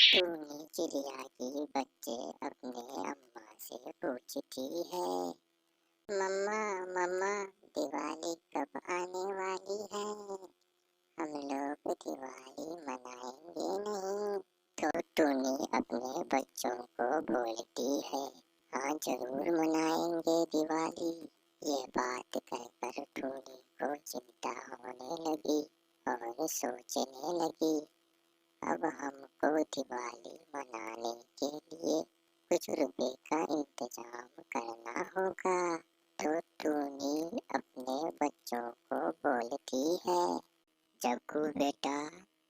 टूनी चिड़िया की बच्चे अपने अम्मा से पूछती है, मम्मा मम्मा दिवाली कब आने वाली है? हम लोग दिवाली मनाएंगे नहीं? तो टूनी अपने बच्चों को बोलती है, हाँ जरूर मनाएंगे दिवाली। ये बात कहकर टूनी को चिंता होने लगी और सोचने लगी, अब हमको दिवाली मनाने के लिए कुछ रुपए का इंतजाम करना होगा। तो टूनी अपने बच्चों को बोलती है, जग्गू बेटा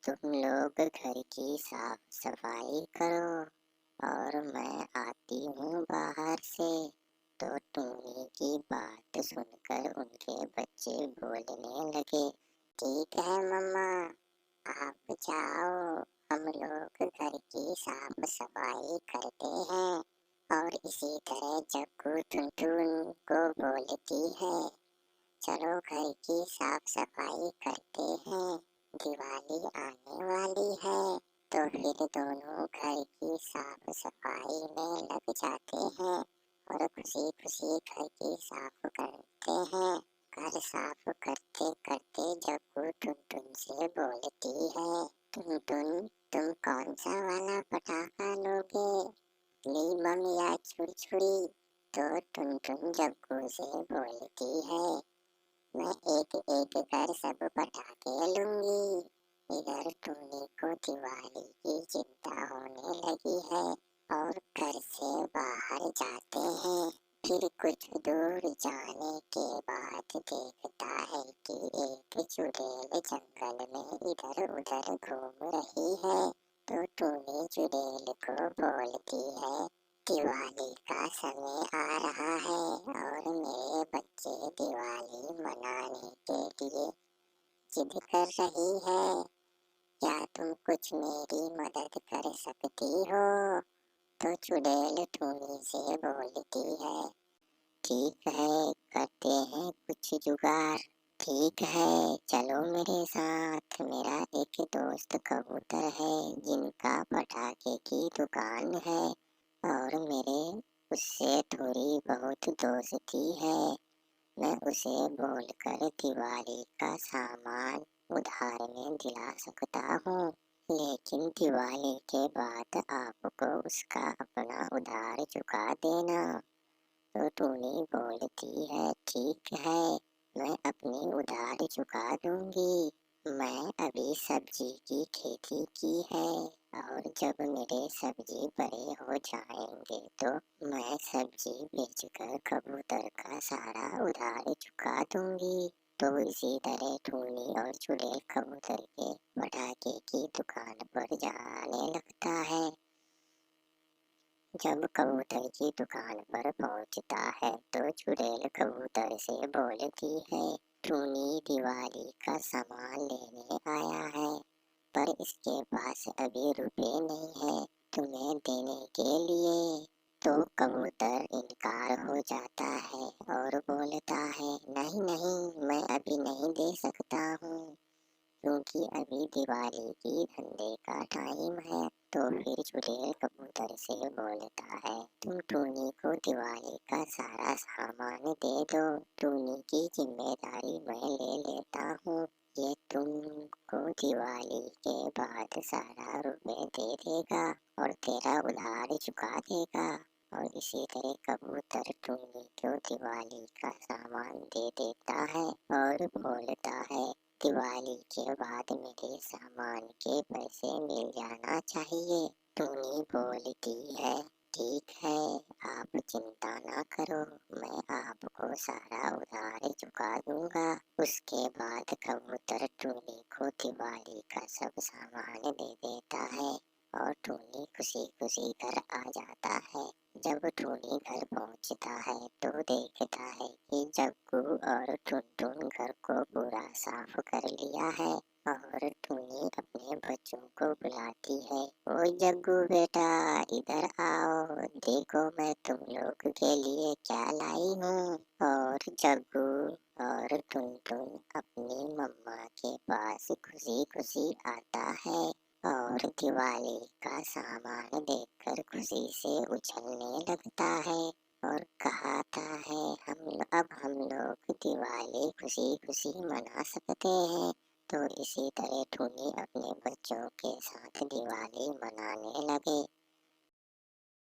तुम लोग घर की साफ सफाई करो और मैं आती हूँ बाहर से। तो टूनी की बात सुनकर उनके बच्चे बोलने लगे, ठीक है मम्मा, आप जाओ, हम लोग घर की साफ सफाई करते हैं। और इसी तरह जग्गू टुनटुन को बोलती है, चलो घर की साफ सफाई करते हैं, दिवाली आने वाली है। तो फिर दोनों घर की साफ सफाई में लग जाते हैं और खुशी खुशी घर की साफ करते हैं। घर साफ करते करते जग्गू टुनटुन से बोलती है, टुनटुन तुम कौन सा वाला पटाखा लोगे, ली बम या छुरछुरी? तो टुनटुन जग्गू से बोलती है, मैं एक एक कर सब पटाखे लूंगी। इधर टूनी को दिवाली की चिंता होने लगी है और घर से बाहर जाते हैं। फिर कुछ दूर जाने के बाद देखता है कि एक चुड़ैल जंगल में इधर उधर घूम रही है। तो टूनी चुड़ैल को बोलती है, दिवाली का समय आ रहा है और मेरे बच्चे दिवाली मनाने के लिए जिद कर रही है, क्या तुम कुछ मेरी मदद कर सकती हो? तो चुड़ैल टूनी से बोलती है, ठीक है, करते हैं कुछ जुगाड़। ठीक है, चलो मेरे साथ। मेरा एक दोस्त कबूतर है जिनका पटाखे की दुकान है और मेरे उससे थोड़ी बहुत दोस्ती है। मैं उसे बोलकर दिवाली का सामान उधार में दिला सकता हूँ, लेकिन दिवाली के बाद आपको उसका अपना उधार चुका देना। तो टूनी बोलती है, ठीक है, मैं अपनी उधार चुका दूंगी। मैं अभी सब्जी की खेती की है और जब मेरे सब्जी बड़े हो जाएंगे तो मैं सब्जी बेचकर कबूतर का सारा उधार चुका दूंगी। तो इसी तरह टूनी और चुड़ैल कबूतर के पटाखे की दुकान पर जाने लगता है। जब कबूतर की दुकान पर पहुंचता है तो चुड़ैल कबूतर से बोलती है, टूनी दिवाली का सामान लेने आया है पर इसके पास अभी रुपए नहीं है तुम्हें देने के लिए। तो कबूतर इनकार हो जाता है और बोलता है, नहीं नहीं, मैं अभी नहीं दे सकता हूँ क्योंकि अभी दिवाली की धंधे का टाइम है। तो फिर चुड़ैल कबूतर से बोलता है, तुम टूनी को दिवाली का सारा सामान दे दो, टूनी की जिम्मेदारी मैं ले लेता हूँ। ये तुमको दिवाली के बाद सारा रुपए दे देगा और तेरा उधार चुका देगा। और इसी तरह कबूतर टूनी को दिवाली का सामान दे देता है और बोलता है, दिवाली के बाद मेरे सामान के पैसे मिल जाना चाहिए। टूनी बोलती है, ठीक है, आप चिंता ना करो, मैं आपको सारा उधार चुका दूंगा। उसके बाद कबूतर टूनी को दिवाली का सब सामान दे देता है और टूनी खुशी खुशी घर आ जाता है। जब टूनी घर पहुंचता है तो देखता है कि जग्गू और टुनटुन घर को पूरा साफ कर लिया है और टूनी अपने बच्चों को बुलाती है, ओ जग्गू बेटा इधर आओ, देखो मैं तुम लोग के लिए क्या लाई हूँ। और जग्गू और टुनटुन अपनी मम्मा के पास खुशी खुशी आता है और दिवाली का सामान देखकर खुशी से उछलने लगता है और कहता है अब हम लोग दिवाली खुशी खुशी मना सकते हैं। तो इसी तरह टुनी अपने बच्चों के साथ दिवाली मनाने लगे।